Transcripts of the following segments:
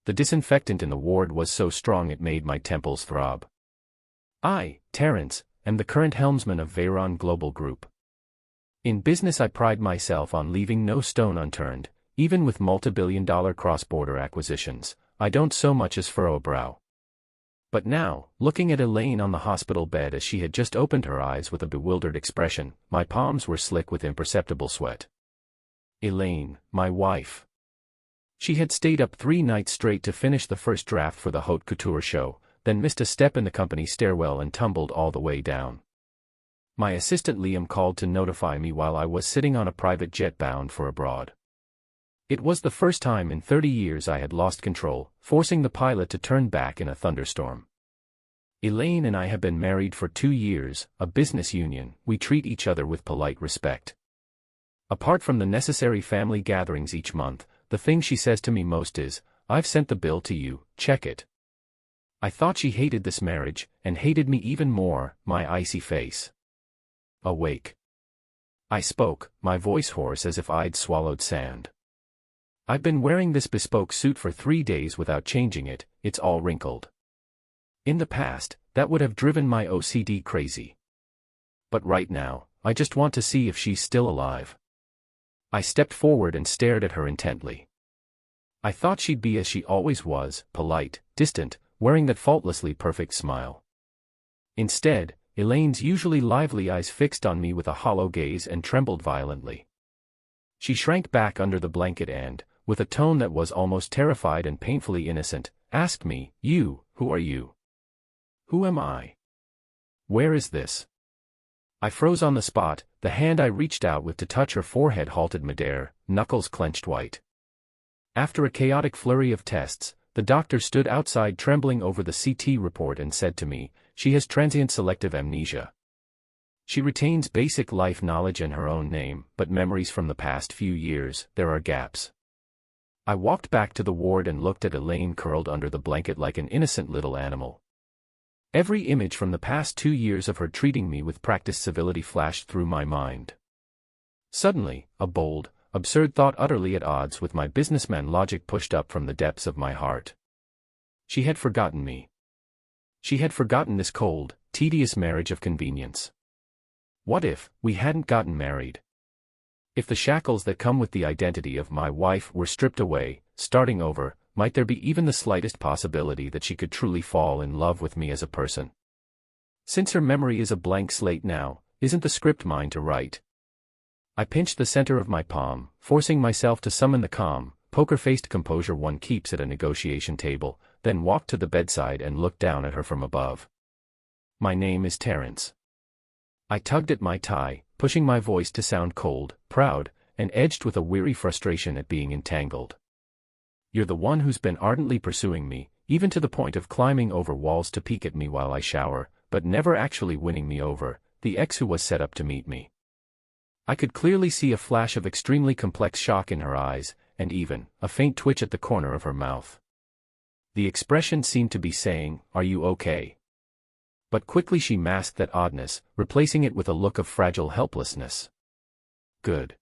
The disinfectant in the ward was so strong it made my temples throb. I, Terence, am the current helmsman of Veyron Global Group. In business I pride myself on leaving no stone unturned, even with multi-billion-dollar cross-border acquisitions. I don't so much as furrow a brow. But now, looking at Elaine on the hospital bed as she had just opened her eyes with a bewildered expression, my palms were slick with imperceptible sweat. Elaine, my wife. She had stayed up 3 nights straight to finish the first draft for the haute couture show, then missed a step in the company stairwell and tumbled all the way down. My assistant Liam called to notify me while I was sitting on a private jet bound for abroad. It was the first time in 30 years I had lost control, forcing the pilot to turn back in a thunderstorm. Elaine and I have been married for 2 years, a business union. We treat each other with polite respect. Apart from the necessary family gatherings each month, the thing she says to me most is, "I've sent the bill to you, check it." I thought she hated this marriage, and hated me even more, my icy face. Awake. I spoke, my voice hoarse as if I'd swallowed sand. I've been wearing this bespoke suit for 3 days without changing it, it's all wrinkled. In the past, that would have driven my OCD crazy. But right now, I just want to see if she's still alive. I stepped forward and stared at her intently. I thought she'd be as she always was, polite, distant, wearing that faultlessly perfect smile. Instead, Elaine's usually lively eyes fixed on me with a hollow gaze and trembled violently. She shrank back under the blanket and, with a tone that was almost terrified and painfully innocent, asked me, who are you? Who am I? Where is this? I froze on the spot, the hand I reached out with to touch her forehead halted midair, knuckles clenched white. After a chaotic flurry of tests, the doctor stood outside trembling over the CT report and said to me, "She has transient selective amnesia. She retains basic life knowledge and her own name, but memories from the past few years, there are gaps." I walked back to the ward and looked at Elaine curled under the blanket like an innocent little animal. Every image from the past 2 years of her treating me with practiced civility flashed through my mind. Suddenly, a bold, absurd thought utterly at odds with my businessman logic pushed up from the depths of my heart. She had forgotten me. She had forgotten this cold, tedious marriage of convenience. What if we hadn't gotten married? If the shackles that come with the identity of my wife were stripped away, starting over, might there be even the slightest possibility that she could truly fall in love with me as a person? Since her memory is a blank slate now, isn't the script mine to write? I pinched the center of my palm, forcing myself to summon the calm, poker-faced composure one keeps at a negotiation table, then walked to the bedside and looked down at her from above. "My name is Terence." I tugged at my tie, pushing my voice to sound cold, proud, and edged with a weary frustration at being entangled. "You're the one who's been ardently pursuing me, even to the point of climbing over walls to peek at me while I shower, but never actually winning me over, the ex who was set up to meet me." I could clearly see a flash of extremely complex shock in her eyes, and even a faint twitch at the corner of her mouth. The expression seemed to be saying, "Are you okay?" But quickly she masked that oddness, replacing it with a look of fragile helplessness. Good.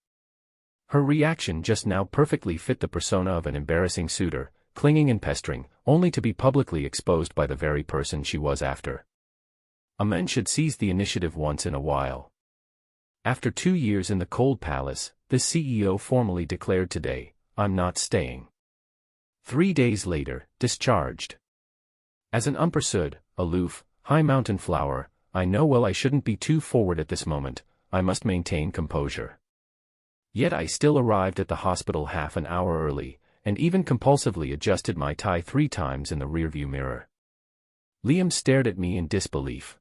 Her reaction just now perfectly fit the persona of an embarrassing suitor, clinging and pestering, only to be publicly exposed by the very person she was after. A man should seize the initiative once in a while. After 2 years in the cold palace, the CEO formally declared today, "I'm not staying." 3 days later, discharged. As an unpursued, aloof, high mountain flower, I know well I shouldn't be too forward at this moment, I must maintain composure. Yet I still arrived at the hospital half an hour early, and even compulsively adjusted my tie 3 times in the rearview mirror. Liam stared at me in disbelief.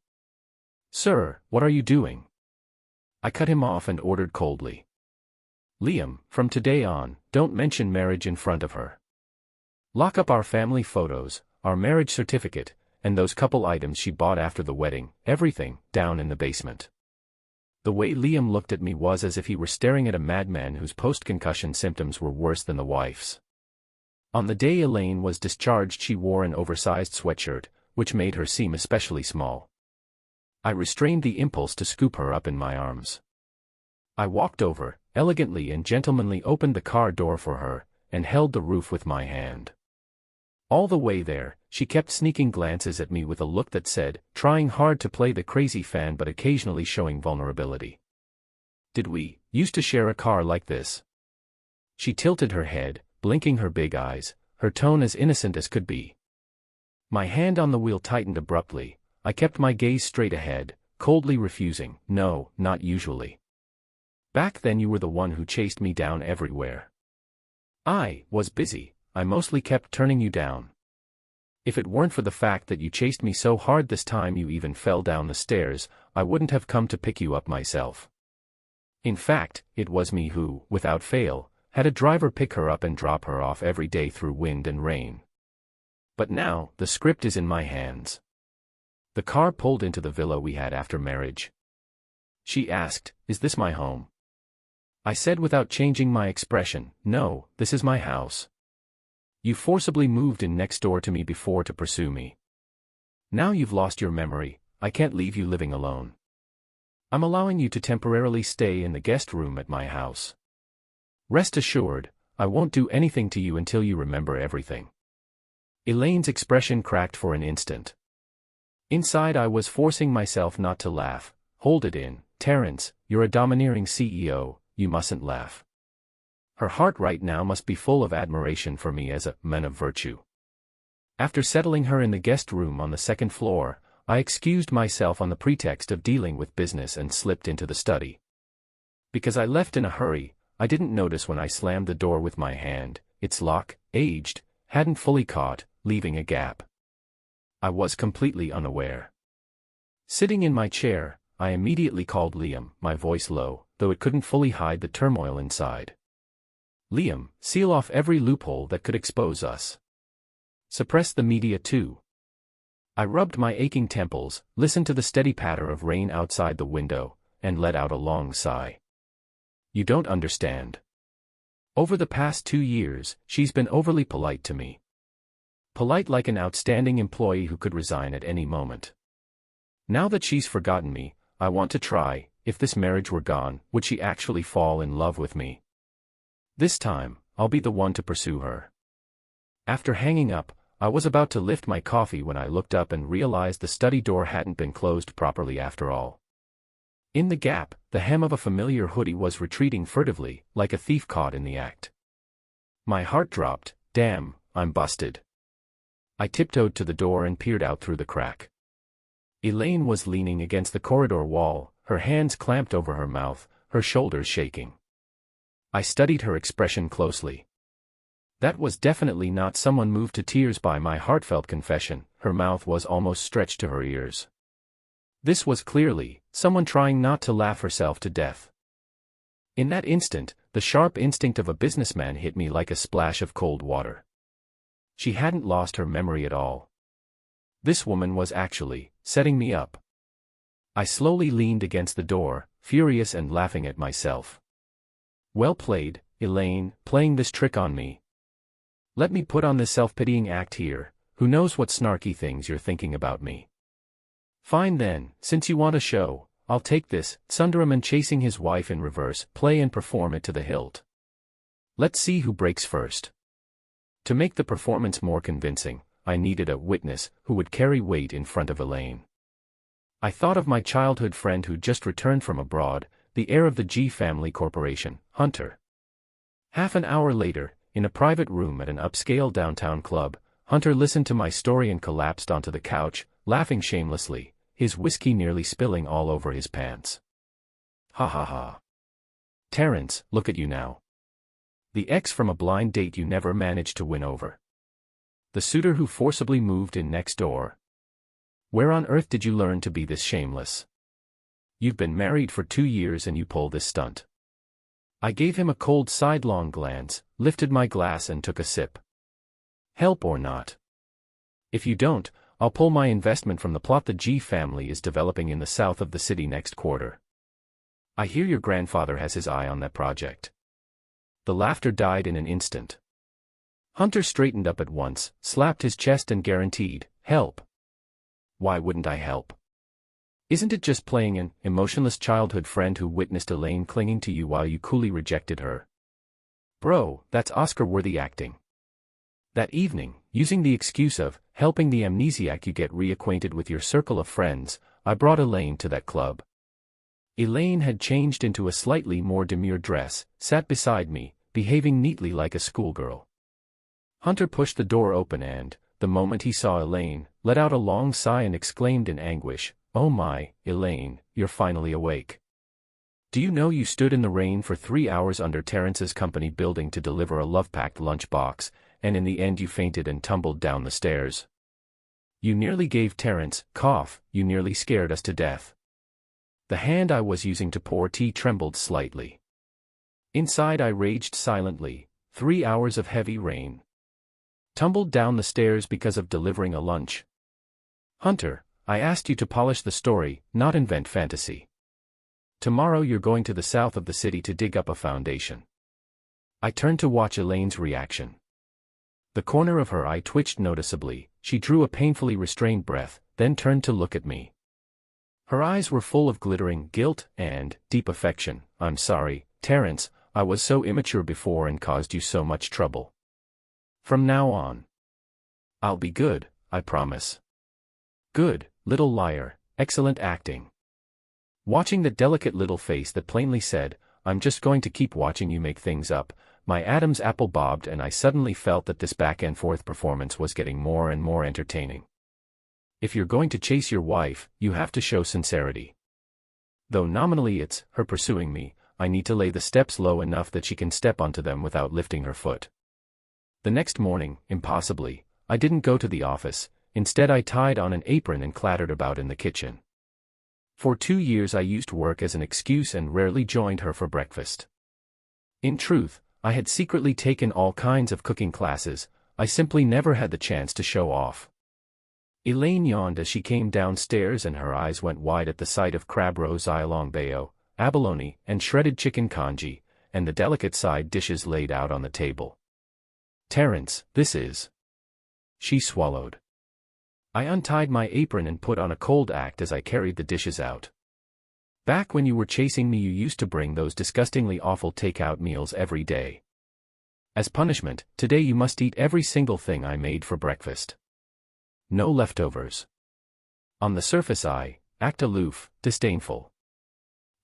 "Sir, what are you doing?" I cut him off and ordered coldly. "Liam, from today on, don't mention marriage in front of her. Lock up our family photos, our marriage certificate, and those couple items she bought after the wedding, everything, down in the basement." The way Liam looked at me was as if he were staring at a madman whose post-concussion symptoms were worse than the wife's. On the day Elaine was discharged she wore an oversized sweatshirt, which made her seem especially small. I restrained the impulse to scoop her up in my arms. I walked over, elegantly and gentlemanly opened the car door for her, and held the roof with my hand. All the way there, she kept sneaking glances at me with a look that said, trying hard to play the crazy fan but occasionally showing vulnerability. Did we used to share a car like this? She tilted her head, blinking her big eyes, her tone as innocent as could be. My hand on the wheel tightened abruptly. I kept my gaze straight ahead, coldly refusing, no, not usually. Back then you were the one who chased me down everywhere. I was busy, I mostly kept turning you down. If it weren't for the fact that you chased me so hard this time you even fell down the stairs, I wouldn't have come to pick you up myself. In fact, it was me who, without fail, had a driver pick her up and drop her off every day through wind and rain. But now, the script is in my hands. The car pulled into the villa we had after marriage. She asked, "Is this my home?" I said without changing my expression, "No, this is my house. You forcibly moved in next door to me before to pursue me. Now you've lost your memory, I can't leave you living alone. I'm allowing you to temporarily stay in the guest room at my house. Rest assured, I won't do anything to you until you remember everything." Elaine's expression cracked for an instant. Inside I was forcing myself not to laugh. Hold it in, Terrence, you're a domineering CEO, you mustn't laugh. Her heart right now must be full of admiration for me as a man of virtue. After settling her in the guest room on the second floor, I excused myself on the pretext of dealing with business and slipped into the study. Because I left in a hurry, I didn't notice when I slammed the door with my hand, its lock, aged, hadn't fully caught, leaving a gap. I was completely unaware. Sitting in my chair, I immediately called Liam, my voice low, though it couldn't fully hide the turmoil inside. "Liam, seal off every loophole that could expose us. Suppress the media too." I rubbed my aching temples, listened to the steady patter of rain outside the window, and let out a long sigh. "You don't understand. Over the past 2 years, she's been overly polite to me. Polite like an outstanding employee who could resign at any moment. Now that she's forgotten me, I want to try, if this marriage were gone, would she actually fall in love with me? This time, I'll be the one to pursue her." After hanging up, I was about to lift my coffee when I looked up and realized the study door hadn't been closed properly after all. In the gap, the hem of a familiar hoodie was retreating furtively, like a thief caught in the act. My heart dropped. Damn, I'm busted. I tiptoed to the door and peered out through the crack. Elaine was leaning against the corridor wall, her hands clamped over her mouth, her shoulders shaking. I studied her expression closely. That was definitely not someone moved to tears by my heartfelt confession. Her mouth was almost stretched to her ears. This was clearly someone trying not to laugh herself to death. In that instant, the sharp instinct of a businessman hit me like a splash of cold water. She hadn't lost her memory at all. This woman was actually setting me up. I slowly leaned against the door, furious and laughing at myself. Well played, Elaine, playing this trick on me. Let me put on this self-pitying act here. Who knows what snarky things you're thinking about me. Fine then, since you want a show, I'll take this, Sundaram chasing his wife in reverse, play and perform it to the hilt. Let's see who breaks first. To make the performance more convincing, I needed a witness who would carry weight in front of Elaine. I thought of my childhood friend who'd just returned from abroad, the heir of the G Family Corporation, Hunter. Half an hour later, in a private room at an upscale downtown club, Hunter listened to my story and collapsed onto the couch, laughing shamelessly, his whiskey nearly spilling all over his pants. Ha ha ha. Terrence, look at you now. The ex from a blind date you never managed to win over. The suitor who forcibly moved in next door. Where on earth did you learn to be this shameless? You've been married for 2 years and you pull this stunt. I gave him a cold sidelong glance, lifted my glass and took a sip. Help or not? If you don't, I'll pull my investment from the plot the G family is developing in the south of the city next quarter. I hear your grandfather has his eye on that project. The laughter died in an instant. Hunter straightened up at once, slapped his chest and guaranteed, help. Why wouldn't I help? Isn't it just playing an emotionless childhood friend who witnessed Elaine clinging to you while you coolly rejected her? Bro, that's Oscar-worthy acting. That evening, using the excuse of helping the amnesiac you get reacquainted with your circle of friends, I brought Elaine to that club. Elaine had changed into a slightly more demure dress, sat beside me, behaving neatly like a schoolgirl. Hunter pushed the door open and, the moment he saw Elaine, let out a long sigh and exclaimed in anguish, "Oh my, Elaine, you're finally awake. Do you know you stood in the rain for 3 hours under Terrence's company building to deliver a love-packed lunch box, and in the end you fainted and tumbled down the stairs? You nearly gave Terrence, you nearly scared us to death." The hand I was using to pour tea trembled slightly. Inside I raged silently, 3 hours of heavy rain. Tumbled down the stairs because of delivering a lunch. Hunter, I asked you to polish the story, not invent fantasy. Tomorrow you're going to the south of the city to dig up a foundation. I turned to watch Elaine's reaction. The corner of her eye twitched noticeably, she drew a painfully restrained breath, then turned to look at me. Her eyes were full of glittering guilt and deep affection. "I'm sorry, Terrence, I was so immature before and caused you so much trouble. From now on, I'll be good, I promise." Good, little liar, excellent acting. Watching the delicate little face that plainly said, "I'm just going to keep watching you make things up," my Adam's apple bobbed and I suddenly felt that this back-and-forth performance was getting more and more entertaining. If you're going to chase your wife, you have to show sincerity. Though nominally it's her pursuing me, I need to lay the steps low enough that she can step onto them without lifting her foot. The next morning, impossibly, I didn't go to the office, instead I tied on an apron and clattered about in the kitchen. For 2 years I used work as an excuse and rarely joined her for breakfast. In truth, I had secretly taken all kinds of cooking classes, I simply never had the chance to show off. Elaine yawned as she came downstairs and her eyes went wide at the sight of crab roe xiaolong bao, abalone, and shredded chicken congee, and the delicate side dishes laid out on the table. "Terrence, this is..." She swallowed. I untied my apron and put on a cold act as I carried the dishes out. "Back when you were chasing me you used to bring those disgustingly awful takeout meals every day. As punishment, today you must eat every single thing I made for breakfast. No leftovers." On the surface I act aloof, disdainful.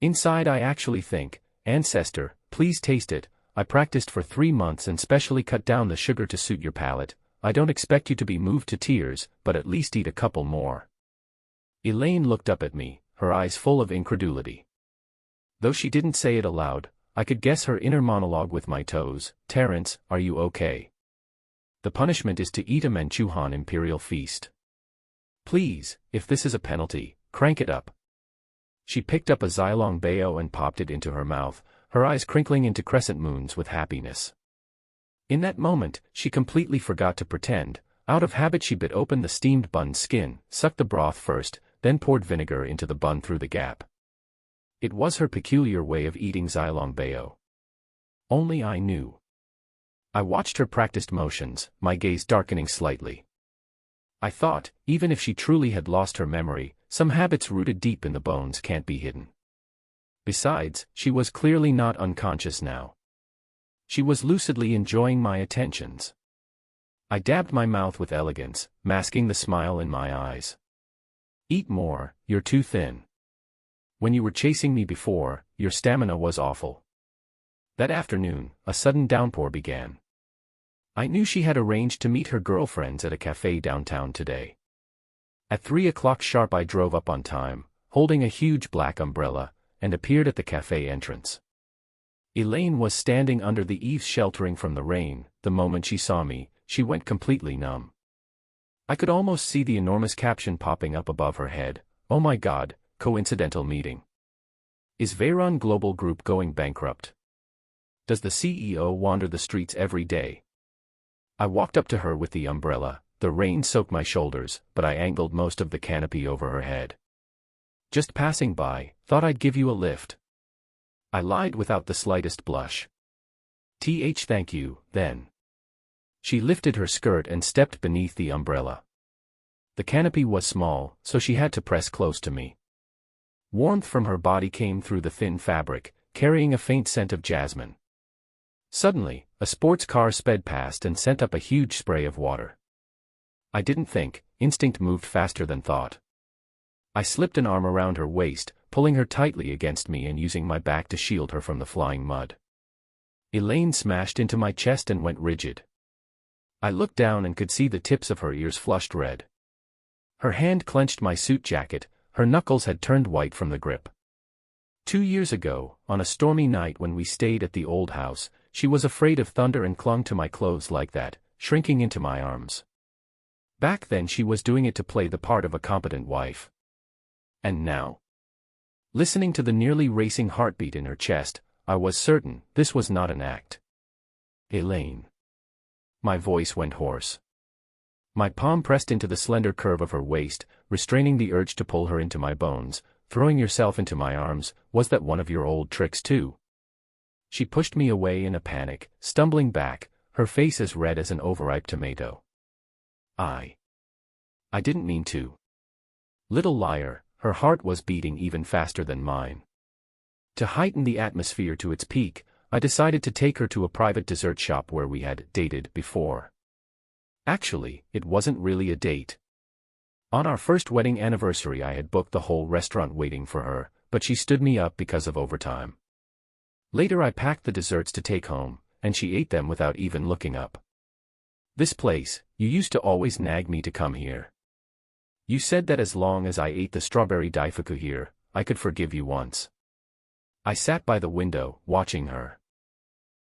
Inside I actually think, "Ancestor, please taste it, I practiced for 3 months and specially cut down the sugar to suit your palate. I don't expect you to be moved to tears, but at least eat a couple more." Elaine looked up at me, her eyes full of incredulity. Though she didn't say it aloud, I could guess her inner monologue with my toes. "Terrence, are you okay? The punishment is to eat a Manchuhan imperial feast. Please, if this is a penalty, crank it up." She picked up a xiaolong bao and popped it into her mouth, her eyes crinkling into crescent moons with happiness. In that moment, she completely forgot to pretend. Out of habit she bit open the steamed bun's skin, sucked the broth first, then poured vinegar into the bun through the gap. It was her peculiar way of eating xiaolong bao. Only I knew. I watched her practiced motions, my gaze darkening slightly. I thought, even if she truly had lost her memory, some habits rooted deep in the bones can't be hidden. Besides, she was clearly not unconscious now. She was lucidly enjoying my attentions. I dabbed my mouth with elegance, masking the smile in my eyes. "Eat more, you're too thin. When you were chasing me before, your stamina was awful." That afternoon, a sudden downpour began. I knew she had arranged to meet her girlfriends at a cafe downtown today. At 3 o'clock sharp I drove up on time, holding a huge black umbrella, and appeared at the cafe entrance. Elaine was standing under the eaves sheltering from the rain. The moment she saw me, she went completely numb. I could almost see the enormous caption popping up above her head. "Oh my God, coincidental meeting. Is Veyron Global Group going bankrupt? Does the CEO wander the streets every day?" I walked up to her with the umbrella. The rain soaked my shoulders, but I angled most of the canopy over her head. "Just passing by, thought I'd give you a lift." I lied without the slightest blush. Thank you, then." She lifted her skirt and stepped beneath the umbrella. The canopy was small, so she had to press close to me. Warmth from her body came through the thin fabric, carrying a faint scent of jasmine. Suddenly, a sports car sped past and sent up a huge spray of water. I didn't think, instinct moved faster than thought. I slipped an arm around her waist, pulling her tightly against me and using my back to shield her from the flying mud. Elaine smashed into my chest and went rigid. I looked down and could see the tips of her ears flushed red. Her hand clenched my suit jacket, her knuckles had turned white from the grip. 2 years ago, on a stormy night when we stayed at the old house, she was afraid of thunder and clung to my clothes like that, shrinking into my arms. Back then she was doing it to play the part of a competent wife. And now? Listening to the nearly racing heartbeat in her chest, I was certain this was not an act. Elaine. My voice went hoarse. My palm pressed into the slender curve of her waist, restraining the urge to pull her into my bones. Throwing yourself into my arms, was that one of your old tricks too? She pushed me away in a panic, stumbling back, her face as red as an overripe tomato. I didn't mean to. Little liar, her heart was beating even faster than mine. To heighten the atmosphere to its peak, I decided to take her to a private dessert shop where we had dated before. Actually, it wasn't really a date. On our first wedding anniversary I had booked the whole restaurant waiting for her, but she stood me up because of overtime. Later I packed the desserts to take home, and she ate them without even looking up. This place, you used to always nag me to come here. You said that as long as I ate the strawberry daifuku here, I could forgive you once. I sat by the window, watching her.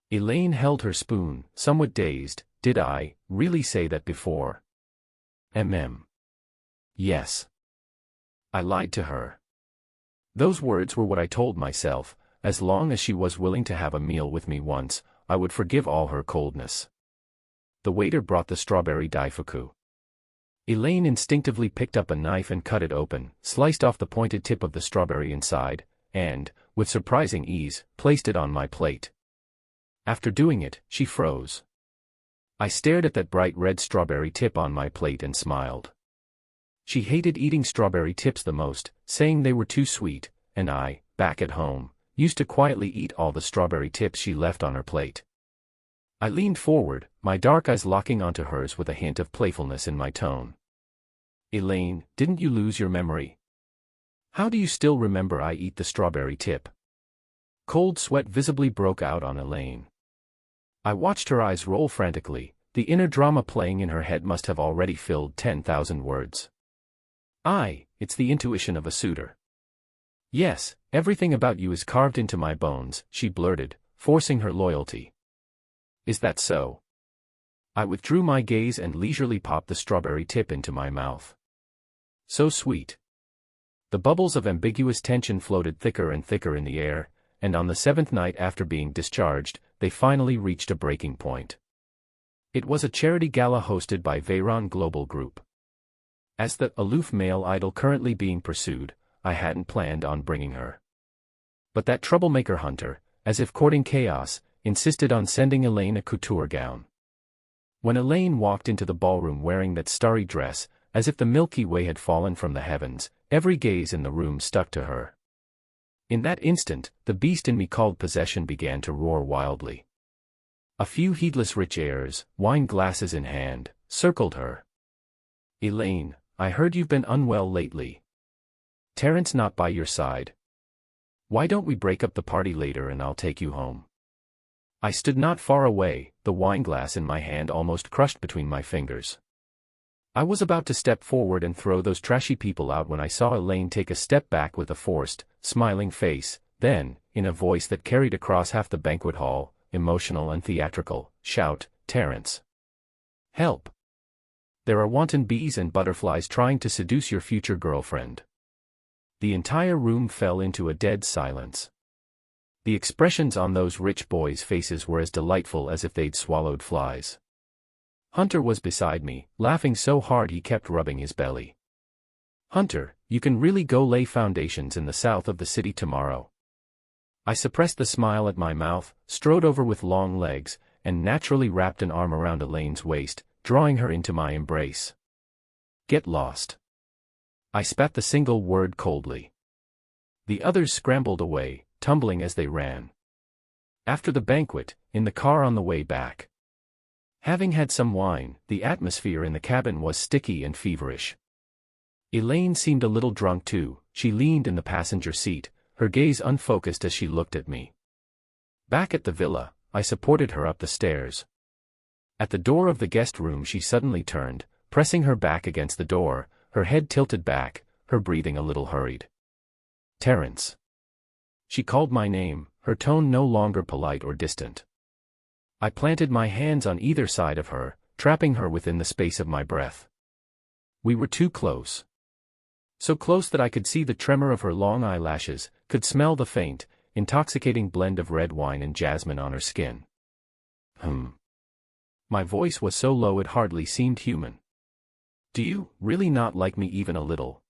Elaine held her spoon, somewhat dazed. Did I really say that before? Yes. I lied to her. Those words were what I told myself. As long as she was willing to have a meal with me once, I would forgive all her coldness. The waiter brought the strawberry daifuku. Elaine instinctively picked up a knife and cut it open, sliced off the pointed tip of the strawberry inside, and, with surprising ease, placed it on my plate. After doing it, she froze. I stared at that bright red strawberry tip on my plate and smiled. She hated eating strawberry tips the most, saying they were too sweet, and I, back at home, used to quietly eat all the strawberry tips she left on her plate. I leaned forward, my dark eyes locking onto hers with a hint of playfulness in my tone. Elaine, didn't you lose your memory? How do you still remember I eat the strawberry tip? Cold sweat visibly broke out on Elaine. I watched her eyes roll frantically, the inner drama playing in her head must have already filled 10,000 words. It's the intuition of a suitor. Yes, everything about you is carved into my bones, she blurted, forcing her loyalty. Is that so? I withdrew my gaze and leisurely popped the strawberry tip into my mouth. So sweet. The bubbles of ambiguous tension floated thicker and thicker in the air, and on the 7th night after being discharged, they finally reached a breaking point. It was a charity gala hosted by Veyron Global Group. As the aloof male idol currently being pursued, I hadn't planned on bringing her. But that troublemaker Hunter, as if courting chaos, insisted on sending Elaine a couture gown. When Elaine walked into the ballroom wearing that starry dress, as if the Milky Way had fallen from the heavens, every gaze in the room stuck to her. In that instant, the beast in me called possession began to roar wildly. A few heedless rich airs, wine glasses in hand, circled her. Elaine, I heard you've been unwell lately. Terrence not by your side. Why don't we break up the party later and I'll take you home? I stood not far away, the wineglass in my hand almost crushed between my fingers. I was about to step forward and throw those trashy people out when I saw Elaine take a step back with a forced, smiling face, then, in a voice that carried across half the banquet hall, emotional and theatrical, shout, Terrence. Help! There are wanton bees and butterflies trying to seduce your future girlfriend. The entire room fell into a dead silence. The expressions on those rich boys' faces were as delightful as if they'd swallowed flies. Hunter was beside me, laughing so hard he kept rubbing his belly. Hunter, you can really go lay foundations in the south of the city tomorrow. I suppressed the smile at my mouth, strode over with long legs, and naturally wrapped an arm around Elaine's waist, drawing her into my embrace. Get lost. I spat the single word coldly. The others scrambled away, tumbling as they ran. After the banquet, in the car on the way back. Having had some wine, the atmosphere in the cabin was sticky and feverish. Elaine seemed a little drunk too. She leaned in the passenger seat, her gaze unfocused as she looked at me. Back at the villa, I supported her up the stairs. At the door of the guest room she suddenly turned, pressing her back against the door, her head tilted back, her breathing a little hurried. "Terence." She called my name, her tone no longer polite or distant. I planted my hands on either side of her, trapping her within the space of my breath. We were too close. So close that I could see the tremor of her long eyelashes, could smell the faint, intoxicating blend of red wine and jasmine on her skin. My voice was so low it hardly seemed human. "Do you really not like me even a little?"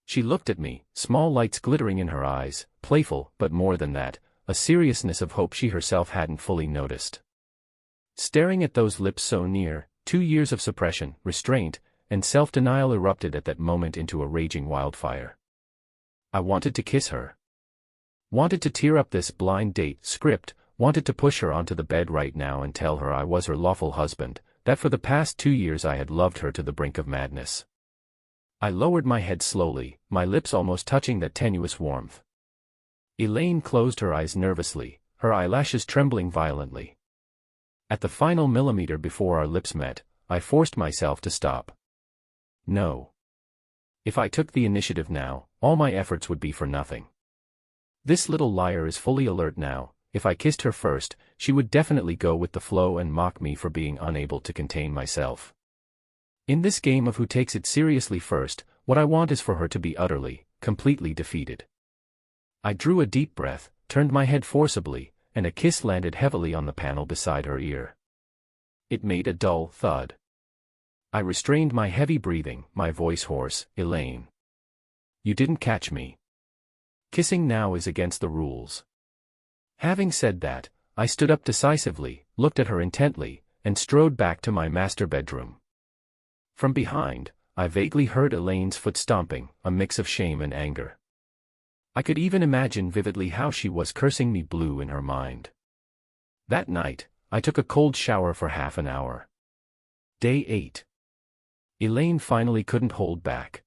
She looked at me, small lights glittering in her eyes, playful, but more than that, a seriousness of hope she herself hadn't fully noticed. Staring at those lips so near, 2 years of suppression, restraint, and self-denial erupted at that moment into a raging wildfire. I wanted to kiss her. Wanted to tear up this blind date script, wanted to push her onto the bed right now and tell her I was her lawful husband, that for the past 2 years I had loved her to the brink of madness. I lowered my head slowly, my lips almost touching that tenuous warmth. Elaine closed her eyes nervously, her eyelashes trembling violently. At the final millimeter before our lips met, I forced myself to stop. No. If I took the initiative now, all my efforts would be for nothing. This little liar is fully alert now. If I kissed her first, she would definitely go with the flow and mock me for being unable to contain myself. In this game of who takes it seriously first, what I want is for her to be utterly, completely defeated. I drew a deep breath, turned my head forcibly, and a kiss landed heavily on the panel beside her ear. It made a dull thud. I restrained my heavy breathing, my voice hoarse. "Elaine. You didn't catch me. Kissing now is against the rules." Having said that, I stood up decisively, looked at her intently, and strode back to my master bedroom. From behind, I vaguely heard Elaine's foot stomping, a mix of shame and anger. I could even imagine vividly how she was cursing me blue in her mind. That night, I took a cold shower for half an hour. Day 8. Elaine finally couldn't hold back.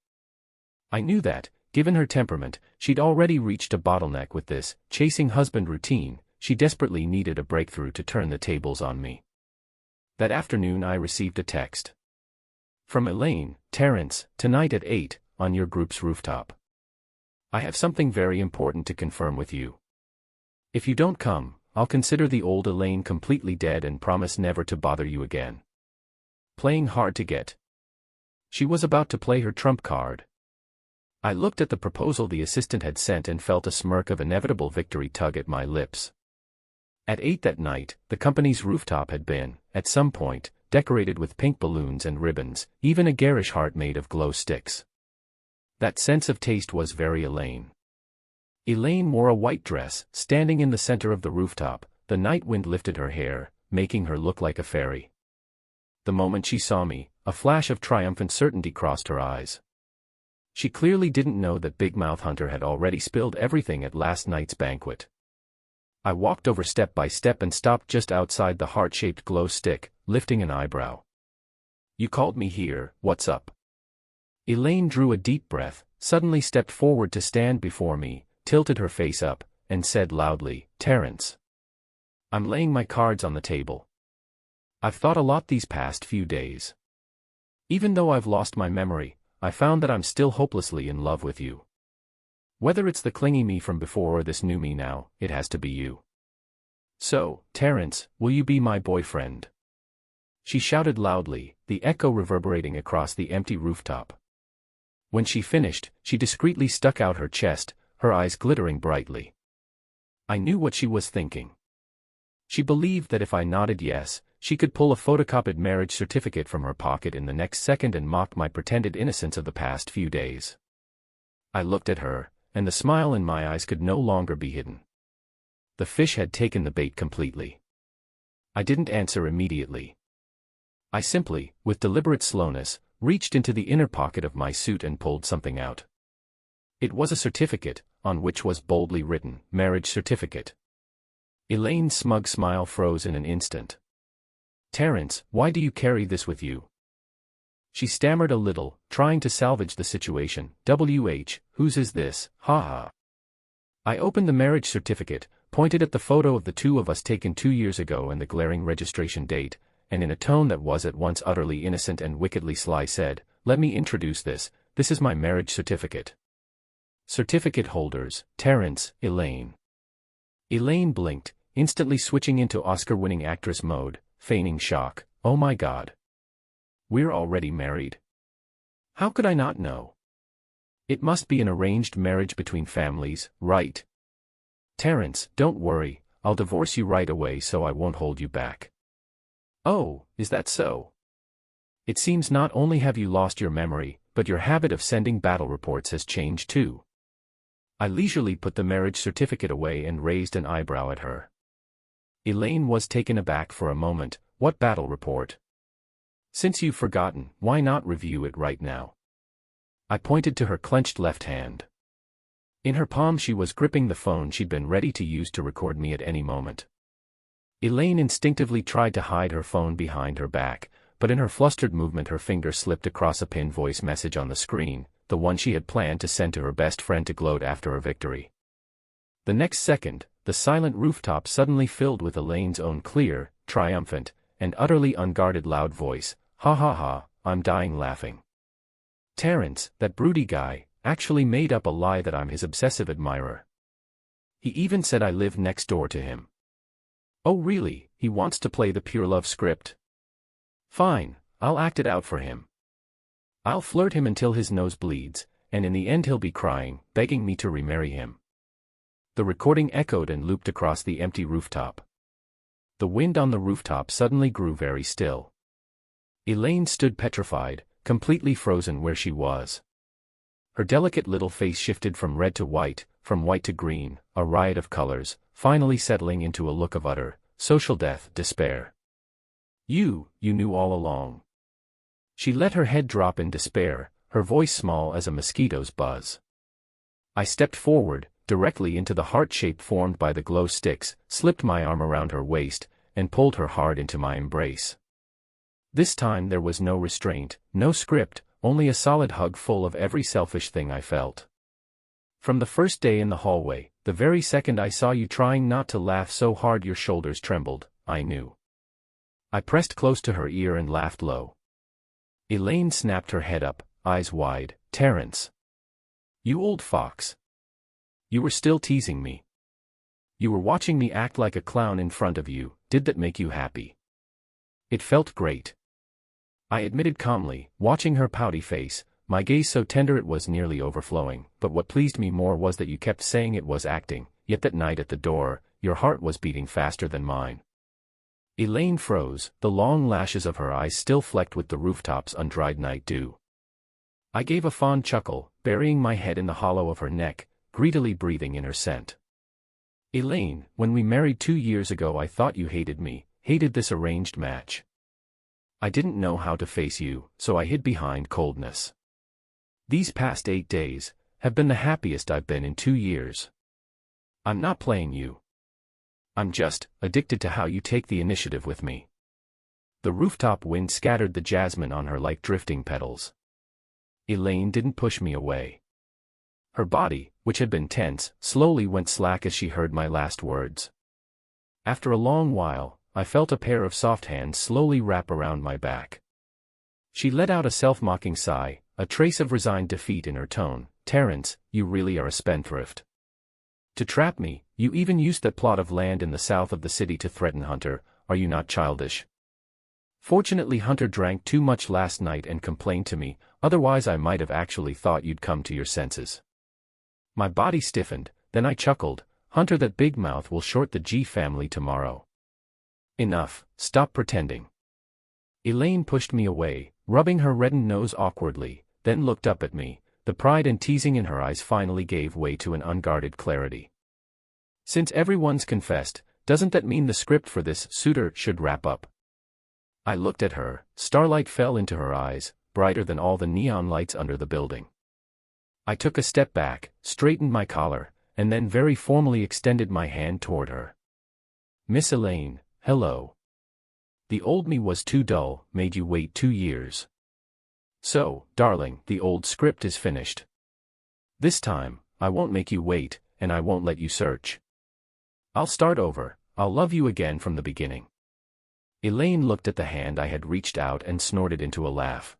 I knew that, given her temperament, she'd already reached a bottleneck with this chasing husband routine. She desperately needed a breakthrough to turn the tables on me. That afternoon I received a text. From Elaine: "Terence, tonight at 8, on your group's rooftop. I have something very important to confirm with you. If you don't come, I'll consider the old Elaine completely dead and promise never to bother you again." Playing hard to get. She was about to play her trump card. I looked at the proposal the assistant had sent and felt a smirk of inevitable victory tug at my lips. At 8 that night, the company's rooftop had been, at some point, decorated with pink balloons and ribbons, even a garish heart made of glow sticks. That sense of taste was very Elaine. Elaine wore a white dress, standing in the center of the rooftop. The night wind lifted her hair, making her look like a fairy. The moment she saw me, a flash of triumphant certainty crossed her eyes. She clearly didn't know that Big Mouth Hunter had already spilled everything at last night's banquet. I walked over step by step and stopped just outside the heart-shaped glow stick, lifting an eyebrow. "You called me here, what's up?" Elaine drew a deep breath, suddenly stepped forward to stand before me, tilted her face up, and said loudly, "Terence. I'm laying my cards on the table. I've thought a lot these past few days. Even though I've lost my memory, I found that I'm still hopelessly in love with you. Whether it's the clingy me from before or this new me now, it has to be you. So, Terence, will you be my boyfriend?" She shouted loudly, the echo reverberating across the empty rooftop. When she finished, she discreetly stuck out her chest, her eyes glittering brightly. I knew what she was thinking. She believed that if I nodded yes, she could pull a photocopied marriage certificate from her pocket in the next second and mock my pretended innocence of the past few days. I looked at her, and the smile in my eyes could no longer be hidden. The fish had taken the bait completely. I didn't answer immediately. I simply, with deliberate slowness, reached into the inner pocket of my suit and pulled something out. It was a certificate, on which was boldly written, "Marriage Certificate." Elaine's smug smile froze in an instant. Terence, why do you carry this with you? She stammered a little, trying to salvage the situation. Whose is this? Ha ha. I opened the marriage certificate, pointed at the photo of the two of us taken 2 years ago and the glaring registration date, and in a tone that was at once utterly innocent and wickedly sly said, "Let me introduce this is my marriage certificate. Certificate holders, Terence, Elaine." Elaine blinked, instantly switching into Oscar-winning actress mode, feigning shock. Oh my God. We're already married. How could I not know? It must be an arranged marriage between families, right? Terence, don't worry, I'll divorce you right away so I won't hold you back. Oh, is that so? It seems not only have you lost your memory, but your habit of sending battle reports has changed too. I leisurely put the marriage certificate away and raised an eyebrow at her. Elaine was taken aback for a moment. What battle report? Since you've forgotten, why not review it right now? I pointed to her clenched left hand. In her palm she was gripping the phone she'd been ready to use to record me at any moment. Elaine instinctively tried to hide her phone behind her back, but in her flustered movement her finger slipped across a pinned voice message on the screen, the one she had planned to send to her best friend to gloat after her victory. The next second, the silent rooftop suddenly filled with Elaine's own clear, triumphant, and utterly unguarded loud voice. Ha ha ha, I'm dying laughing. Terence, that broody guy, actually made up a lie that I'm his obsessive admirer. He even said I live next door to him. Oh really, he wants to play the pure love script? Fine, I'll act it out for him. I'll flirt him until his nose bleeds, and in the end he'll be crying, begging me to remarry him. The recording echoed and looped across the empty rooftop. The wind on the rooftop suddenly grew very still. Elaine stood petrified, completely frozen where she was. Her delicate little face shifted from red to white, from white to green, a riot of colors, finally settling into a look of utter, social death, despair. You knew all along. She let her head drop in despair, her voice small as a mosquito's buzz. I stepped forward, directly into the heart shape formed by the glow sticks, slipped my arm around her waist, and pulled her hard into my embrace. This time there was no restraint, no script, only a solid hug full of every selfish thing I felt. From the first day in the hallway, the very second I saw you trying not to laugh so hard your shoulders trembled, I knew. I pressed close to her ear and laughed low. Elaine snapped her head up, eyes wide. Terence. You old fox. You were still teasing me. You were watching me act like a clown in front of you. Did that make you happy? It felt great. I admitted calmly, watching her pouty face, my gaze so tender it was nearly overflowing, but what pleased me more was that you kept saying it was acting, yet that night at the door, your heart was beating faster than mine. Elaine froze, the long lashes of her eyes still flecked with the rooftop's undried night dew. I gave a fond chuckle, burying my head in the hollow of her neck, greedily breathing in her scent. Elaine, when we married 2 years ago I thought you hated me, hated this arranged match. I didn't know how to face you, so I hid behind coldness. These past 8 days have been the happiest I've been in 2 years. I'm not playing you. I'm just addicted to how you take the initiative with me. The rooftop wind scattered the jasmine on her like drifting petals. Elaine didn't push me away. Her body, which had been tense, slowly went slack as she heard my last words. After a long while, I felt a pair of soft hands slowly wrap around my back. She let out a self-mocking sigh, a trace of resigned defeat in her tone. Terence, you really are a spendthrift. To trap me, you even used that plot of land in the south of the city to threaten Hunter. Are you not childish? Fortunately Hunter drank too much last night and complained to me, otherwise I might have actually thought you'd come to your senses. My body stiffened, then I chuckled. Hunter, that big mouth will short the G family tomorrow. Enough, stop pretending. Elaine pushed me away, rubbing her reddened nose awkwardly, then looked up at me. The pride and teasing in her eyes finally gave way to an unguarded clarity. Since everyone's confessed, doesn't that mean the script for this suitor should wrap up? I looked at her, starlight fell into her eyes, brighter than all the neon lights under the building. I took a step back, straightened my collar, and then very formally extended my hand toward her. Miss Elaine, hello. The old me was too dull, made you wait 2 years. So, darling, the old script is finished. This time, I won't make you wait, and I won't let you search. I'll start over, I'll love you again from the beginning. Elaine looked at the hand I had reached out and snorted into a laugh.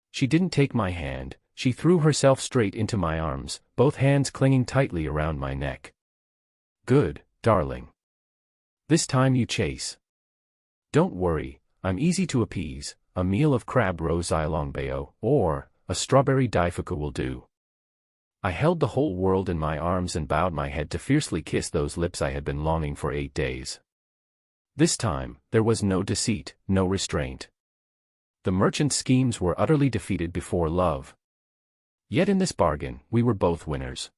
She didn't take my hand, she threw herself straight into my arms, both hands clinging tightly around my neck. Good, darling. This time you chase. Don't worry, I'm easy to appease, a meal of crab rose longbeo, or a strawberry daifuku will do. I held the whole world in my arms and bowed my head to fiercely kiss those lips I had been longing for 8 days. This time, there was no deceit, no restraint. The merchant's schemes were utterly defeated before love. Yet in this bargain, we were both winners.